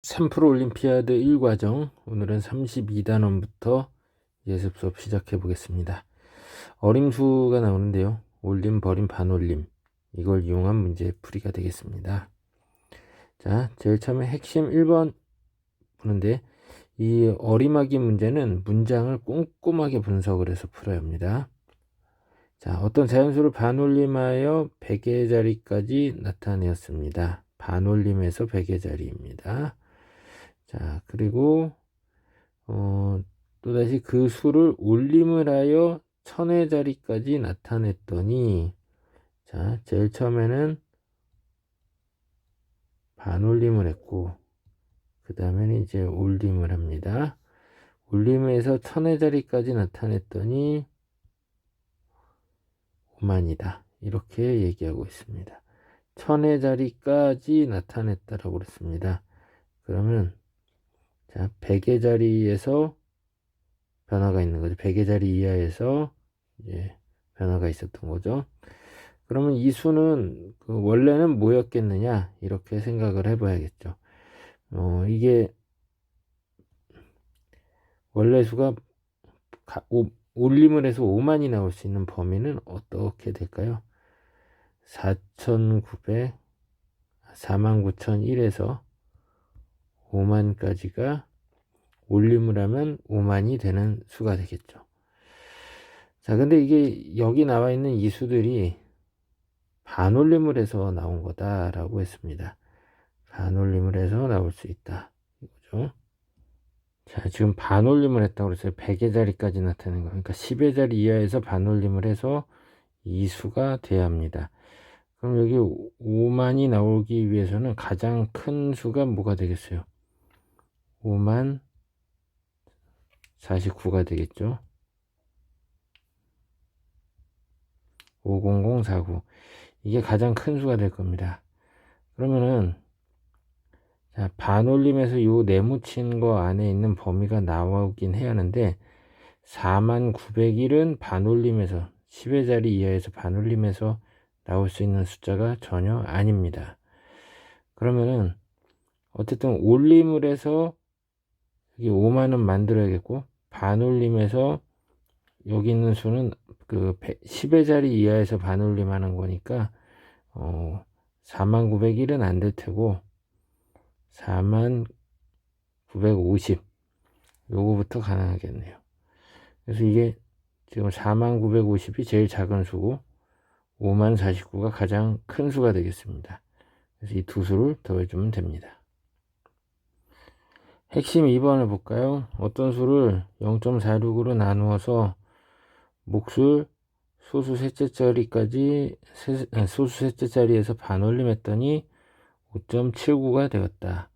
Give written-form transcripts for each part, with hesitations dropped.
3프로 올림피아드 1과정, 오늘은 32단원부터 예습 수업 시작해 보겠습니다. 어림수가 나오는데요. 올림, 버림, 반올림, 이걸 이용한 문제 풀이가 되겠습니다. 자, 제일 처음에 핵심 1번 보는데, 이 어림하기 문제는 문장을 꼼꼼하게 분석을 해서 풀어야 합니다. 자, 어떤 자연수를 반올림하여 100의 자리까지 나타내었습니다. 반올림에서 100의 자리입니다. 자, 그리고 또다시 그 수를 올림을 하여 1000의 자리까지 나타냈더니, 자, 제일 처음에는 반올림을 했고, 그 다음에는 이제 올림을 합니다. 올림에서 1000의 자리까지 나타냈더니 5만이다, 이렇게 얘기하고 있습니다. 1000의 자리까지 나타냈다라고 그랬습니다. 그러면 자, 100의 자리에서 변화가 있는 거죠. 100의 자리 이하에서 이제 변화가 있었던 거죠. 그러면 이 수는 원래는 뭐였겠느냐, 이렇게 생각을 해봐야겠죠. 이게 원래 수가 올림을 해서 5만이 나올 수 있는 범위는 어떻게 될까요? 49,001에서 5만까지가 올림을 하면 5만이 되는 수가 되겠죠. 자, 근데 이게 여기 나와 있는 이 수들이 반올림을 해서 나온 거다라고 했습니다. 반올림을 해서 나올 수 있다, 이거죠. 자, 지금 반올림을 했다고 그랬어요. 100의 자리까지 나타내는 거. 그러니까 10의 자리 이하에서 반올림을 해서 이 수가 돼야 합니다. 그럼 여기 5만이 나오기 위해서는 가장 큰 수가 뭐가 되겠어요? 5만 49가 되겠죠. 50049. 이게 가장 큰 수가 될 겁니다. 그러면은, 자, 반올림에서 요 네모친 거 안에 있는 범위가 나오긴 해야 하는데, 4901은 반올림에서 10의 자리 이하에서 반올림에서 나올 수 있는 숫자가 전혀 아닙니다. 그러면은 어쨌든 올림을 해서 여기 5만원 만들어야겠고, 반올림에서 여기 있는 수는 그 10의 자리 이하에서 반올림 하는 거니까 4901은 안 될 테고 4950 요거부터 가능하겠네요. 그래서 이게 지금 4950이 제일 작은 수고 5049가 가장 큰 수가 되겠습니다. 그래서 이 두 수를 더해주면 됩니다. 핵심 2번을 볼까요? 어떤 수를 0.46으로 나누어서 몫을 소수 셋째 자리까지 소수 셋째 자리에서 반올림했더니 5.79가 되었다.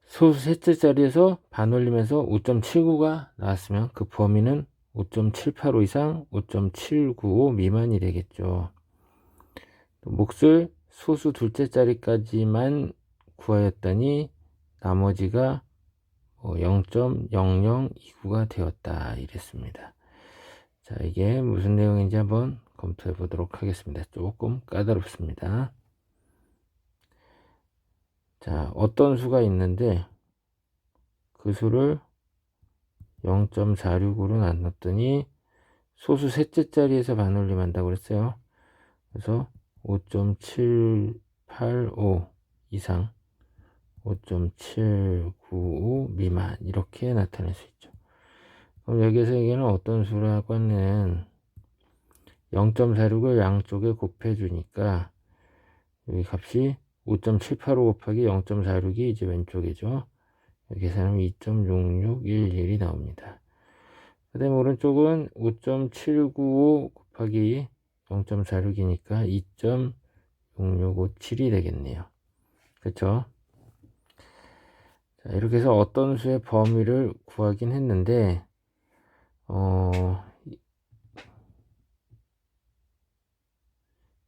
소수 셋째 자리에서 반올림해서 5.79가 나왔으면 그 범위는 5.785 이상 5.795 미만이 되겠죠. 몫을 소수 둘째 자리까지만 구하였더니 나머지가 0.0029가 되었다, 이랬습니다. 자, 이게 무슨 내용인지 한번 검토해 보도록 하겠습니다. 조금 까다롭습니다. 자, 어떤 수가 있는데 그 수를 0.46으로 나눴더니 소수 셋째 자리에서 반올림 한다고 그랬어요. 그래서 5.785 이상 5.795 미만, 이렇게 나타낼 수 있죠. 그럼 여기에서 여기는 어떤 수라고 하는 0.46을 양쪽에 곱해 주니까 여기 값이 5.785 곱하기 0.46이 이제 왼쪽이죠. 여기 계산하면 2.6611이 나옵니다. 그 다음에 오른쪽은 5.795 곱하기 0.46이니까 2.6657이 되겠네요. 그렇죠? 자, 이렇게 해서 어떤 수의 범위를 구하긴 했는데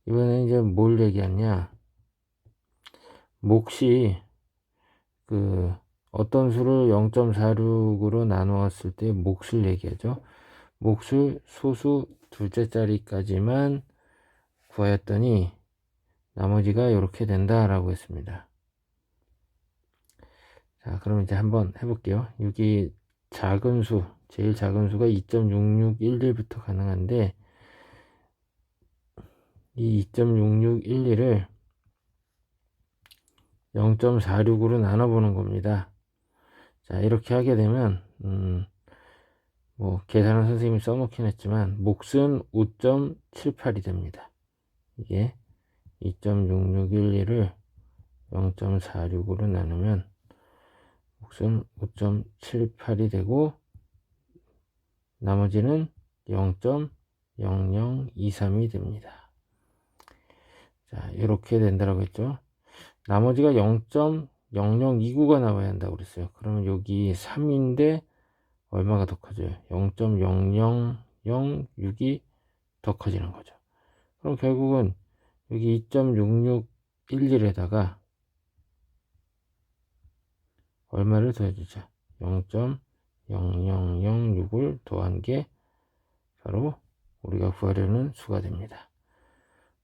이번에 이제 뭘 얘기하냐, 몫이 어떤 수를 0.46으로 나누었을 때 몫을 얘기하죠. 몫을 소수 둘째 자리까지만 구하였더니 나머지가 이렇게 된다라고 했습니다. 자, 그럼 이제 한번 해볼게요. 여기 작은 수, 제일 작은 수가 2.6611부터 가능한데, 이 2.6611을 0.46으로 나눠보는 겁니다. 자, 이렇게 하게 되면, 뭐, 계산은 선생님이 써놓긴 했지만, 몫은 5.78이 됩니다. 이게 2.6611을 0.46으로 나누면, 몫은 5.78이 되고, 나머지는 0.0023이 됩니다. 자, 이렇게 된다고 했죠. 나머지가 0.0029가 나와야 한다고 그랬어요. 그러면 여기 3인데 얼마가 더 커져요? 0.0006이 더 커지는 거죠. 그럼 결국은 여기 2.6611에다가 얼마를 더해주죠? 0.0006을 더한 게 바로 우리가 구하려는 수가 됩니다.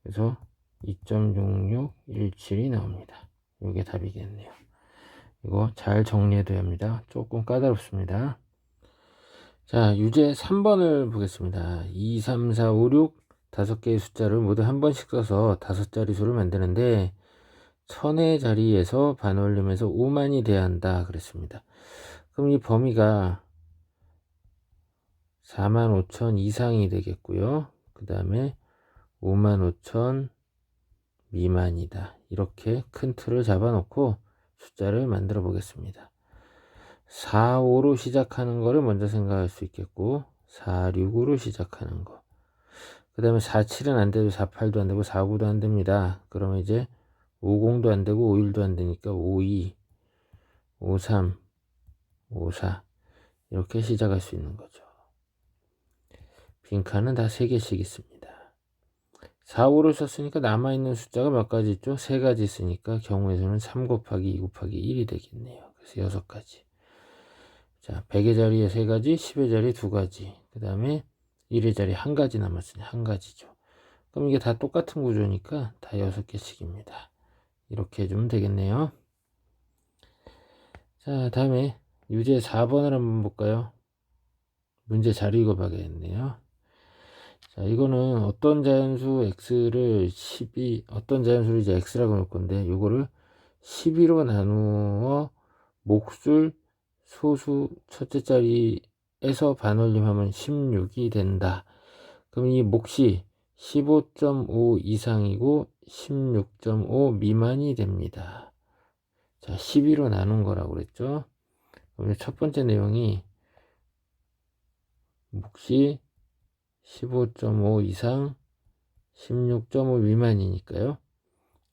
그래서 2.6617이 나옵니다. 이게 답이겠네요. 이거 잘 정리해둬야 합니다. 조금 까다롭습니다. 자, 유제 3번을 보겠습니다. 2, 3, 4, 5, 6 5개의 숫자를 모두 한 번씩 써서 5자리 수를 만드는데 1000의 자리에서 반올림해서 5만이 돼야 한다 그랬습니다. 그럼 이 범위가 45,000 이상이 되겠고요. 그 다음에 55,000 미만이다. 이렇게 큰 틀을 잡아놓고 숫자를 만들어 보겠습니다. 4, 5로 시작하는 거를 먼저 생각할 수 있겠고 4, 6으로 시작하는 거. 그 다음에 4, 7은 안 되고 4, 8도 안 되고 4, 9도 안 됩니다. 그러면 이제 50도 안 되고 51도 안 되니까 52, 53, 54 이렇게 시작할 수 있는 거죠. 빈칸은 다 3개씩 있습니다. 4, 5를 썼으니까 남아있는 숫자가 몇 가지 있죠? 3가지 있으니까 경우에서는 3 곱하기 2 곱하기 1이 되겠네요. 그래서 6가지. 자, 100의 자리에 3가지, 10의 자리에 2가지, 그 다음에 1의 자리에 1가지 남았으니 1가지죠. 그럼 이게 다 똑같은 구조니까 다 6개씩입니다. 이렇게 해주면 되겠네요. 자, 다음에 유제 4번을 한번 볼까요? 문제 잘 읽어봐야겠네요. 자, 이거는 어떤 자연수 x를 12, 어떤 자연수를 이제 x라고 놓을 건데, 요거를 12로 나누어 몫을 소수 첫째 자리에서 반올림하면 16이 된다. 그럼 이 몫이 15.5 이상이고 16.5 미만이 됩니다. 자, 12로 나눈 거라고 그랬죠. 그럼 첫 번째 내용이 몫이 15.5 이상 16.5 미만이니까요.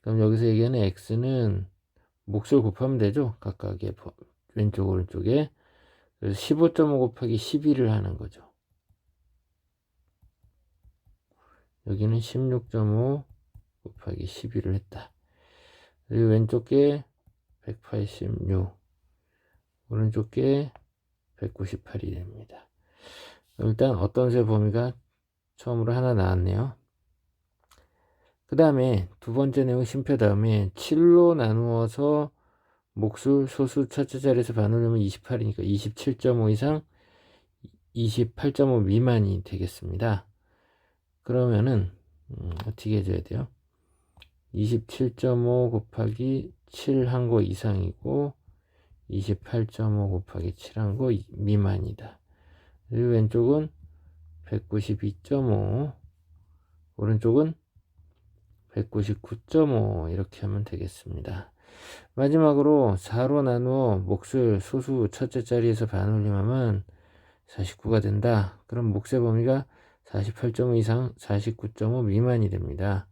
그럼 여기서 얘기하는 x는 몫을 곱하면 되죠. 각각의 왼쪽 오른쪽에. 그래서 15.5 곱하기 12를 하는 거죠. 여기는 16.5 곱하기 12를 했다. 그리고 왼쪽 게 186, 오른쪽 게 198이 됩니다. 일단 어떤 세 범위가 처음으로 하나 나왔네요. 그 다음에 두 번째 내용 심표 다음에 7로 나누어서 몫을 소수 첫째 자리에서 반올리면 28이니까 27.5 이상 28.5 미만이 되겠습니다. 그러면은 어떻게 해줘야 돼요? 27.5 곱하기 7 한 거 이상이고 28.5 곱하기 7 한 거 미만이다. 그리고 왼쪽은 192.5, 오른쪽은 199.5 이렇게 하면 되겠습니다. 마지막으로 4로 나누어 몫을 소수 첫째 자리에서 반올림하면 49가 된다. 그럼 몫의 범위가 48.5 이상 49.5 미만이 됩니다.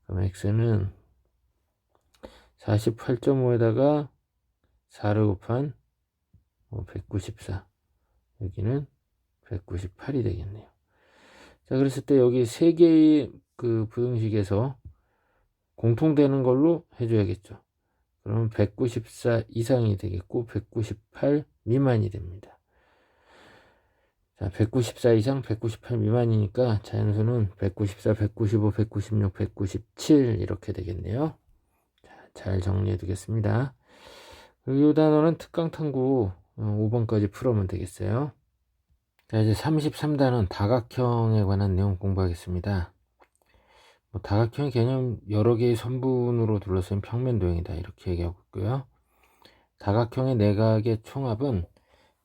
그럼 x는 48.5에다가 4를 곱한 194, 여기는 198이 되겠네요. 자, 그랬을 때 여기 세 개의 그 부등식에서 공통되는 걸로 해줘야겠죠. 그러면 194 이상이 되겠고 198 미만이 됩니다. 자, 194 이상 198 미만이니까 자연수는 194, 195, 196, 197 이렇게 되겠네요. 자, 잘 정리해 두겠습니다. 이 단원은 특강탐구 5번까지 풀어보면 되겠어요. 자, 이제 33단원 다각형에 관한 내용 공부하겠습니다. 다각형 개념 여러 개의 선분으로 둘러싼 평면도형이다 이렇게 얘기하고 있고요. 다각형의 내각의 총합은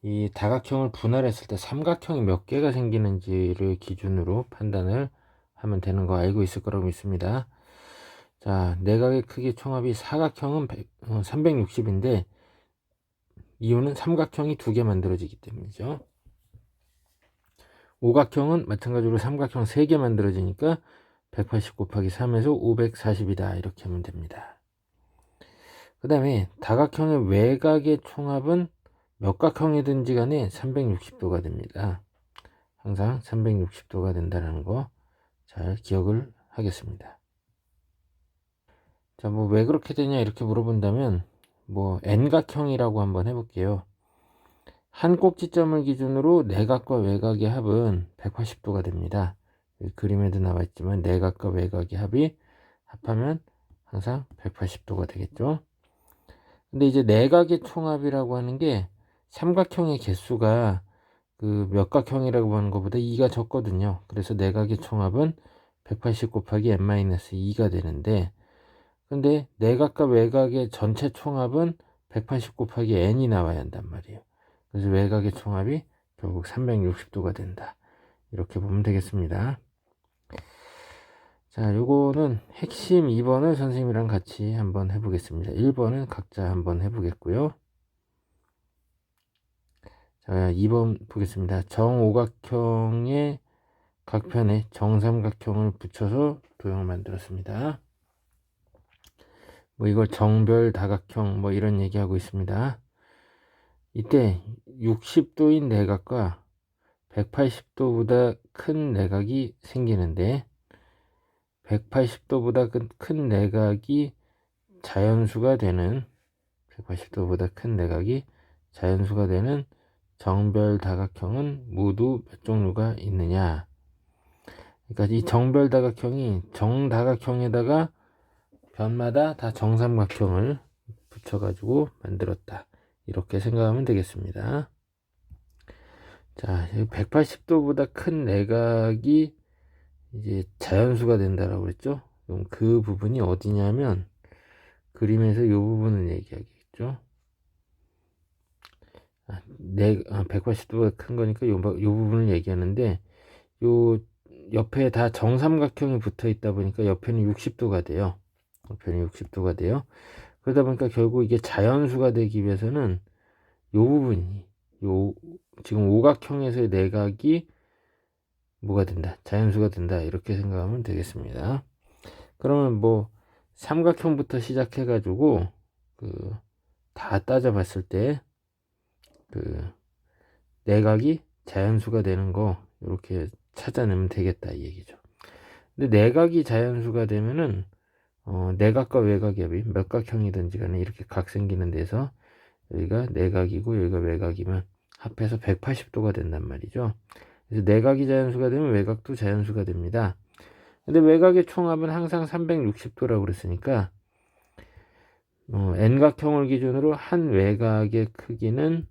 이 다각형을 분할했을 때 삼각형이 몇 개가 생기는지를 기준으로 판단을 하면 되는 거 알고 있을 거라고 믿습니다. 자, 내각의 크기 총합이 사각형은 360인데 이유는 삼각형이 2개 만들어지기 때문이죠. 오각형은 마찬가지로 삼각형 3개 만들어지니까 180 곱하기 3에서 540이다 이렇게 하면 됩니다. 그 다음에 다각형의 외곽의 총합은 몇 각형이든지 간에 360도가 됩니다. 항상 360도가 된다는 거 잘 기억을 하겠습니다. 자, 뭐 왜 그렇게 되냐 이렇게 물어본다면 n각형이라고 한번 해볼게요. 한 꼭지점을 기준으로 내각과 외곽의 합은 180도가 됩니다. 그림에도 나와 있지만 내각과 외곽의 합이 합하면 항상 180도가 되겠죠. 근데 이제 내각의 총합이라고 하는 게 삼각형의 개수가 그 몇각형이라고 하는 것보다 2가 적거든요. 그래서 내각의 총합은 180 곱하기 n-2가 되는데, 근데 내각과 외곽의 전체 총합은 180 곱하기 n이 나와야 한단 말이에요. 그래서 외곽의 총합이 결국 360도가 된다. 이렇게 보면 되겠습니다. 자, 요거는 핵심 2번을 선생님이랑 같이 한번 해보겠습니다. 1번은 각자 한번 해보겠고요. 자, 2번 보겠습니다. 정오각형의 각편에 정삼각형을 붙여서 도형을 만들었습니다. 이걸 정별다각형 이런 얘기하고 있습니다. 이때 60도인 내각과 180도보다 큰 내각이 생기는데 180도보다 큰 내각이 자연수가 되는 180도보다 큰 내각이 자연수가 되는 정별다각형은 모두 몇 종류가 있느냐. 그러니까 이 정별다각형이 정다각형에다가 변마다 다 정삼각형을 붙여가지고 만들었다. 이렇게 생각하면 되겠습니다. 자, 180도보다 큰 내각이 이제 자연수가 된다라고 그랬죠. 그럼 그 부분이 어디냐면 그림에서 이 부분을 얘기하겠죠. 180도가 큰 거니까 요 부분을 얘기하는데 요 옆에 다 정삼각형이 붙어 있다 보니까 옆에는 60도가 돼요. 옆에는 60도가 돼요. 그러다 보니까 결국 이게 자연수가 되기 위해서는 요 부분이 지금 오각형에서의 내각이 뭐가 된다? 자연수가 된다. 이렇게 생각하면 되겠습니다. 그러면 삼각형부터 시작해 가지고 다 따져봤을 때 내각이 자연수가 되는 거 이렇게 찾아내면 되겠다 이 얘기죠. 근데 내각이 자연수가 되면은 내각과 외각의 합이 몇 각형이든지 간에 이렇게 각 생기는 데서 여기가 내각이고 여기가 외각이면 합해서 180도가 된단 말이죠. 그래서 내각이 자연수가 되면 외각도 자연수가 됩니다. 근데 외각의 총합은 항상 360도라고 그랬으니까 n각형을 기준으로 한 외각의 크기는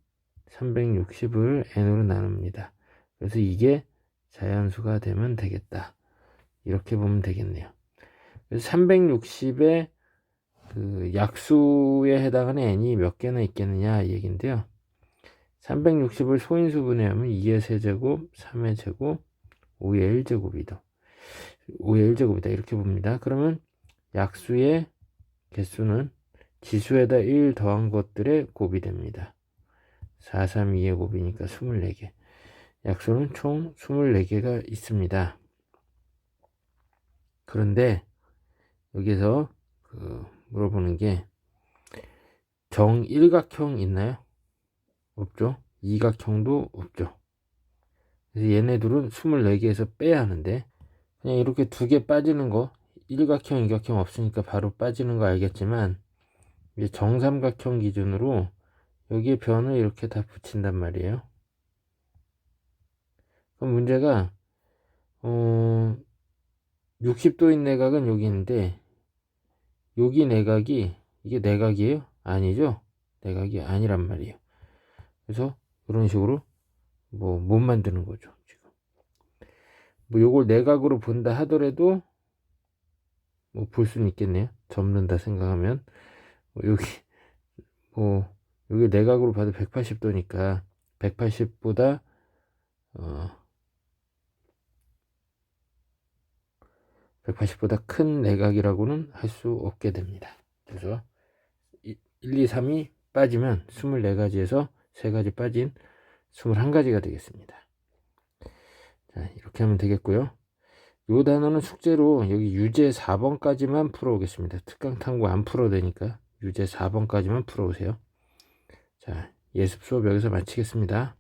360을 n으로 나눕니다. 그래서 이게 자연수가 되면 되겠다. 이렇게 보면 되겠네요. 그래서 360의 약수에 해당하는 n이 몇 개나 있겠느냐 얘기인데요. 360을 소인수분해하면 2의 세제곱, 3의 제곱, 5의 1제곱이다. 5의 1제곱이다. 이렇게 봅니다. 그러면 약수의 개수는 지수에다 1 더한 것들의 곱이 됩니다. 4, 3, 2의 곱이니까 24개. 약수는 총 24개가 있습니다. 그런데 여기서 물어보는 게 정일각형 있나요? 없죠. 이각형도 없죠. 그래서 얘네들은 24개에서 빼야 하는데 그냥 이렇게 2개 빠지는 거 일각형, 이각형 없으니까 바로 빠지는 거 알겠지만 이제 정삼각형 기준으로 여기에 변을 이렇게 다 붙인단 말이에요. 그럼 문제가 60도인 내각은 여기 있는데 여기 내각이 이게 내각이에요? 아니죠. 내각이 아니란 말이에요. 그래서 이런 식으로 뭐 못 만드는 거죠. 지금 뭐 요걸 내각으로 본다 하더라도 뭐 볼 수는 있겠네요. 접는다 생각하면 뭐 여기 뭐 여기 내각으로 봐도 180도니까 180보다 180보다 큰 내각이라고는 할 수 없게 됩니다. 그래서 1, 2, 3이 빠지면 24가지에서 3가지 빠진 21가지가 되겠습니다. 자, 이렇게 하면 되겠고요. 요 단어는 숙제로 여기 유제 4번까지만 풀어오겠습니다. 특강 탐구 안 풀어도 되니까 유제 4번까지만 풀어오세요. 자, 예습 수업 여기서 마치겠습니다.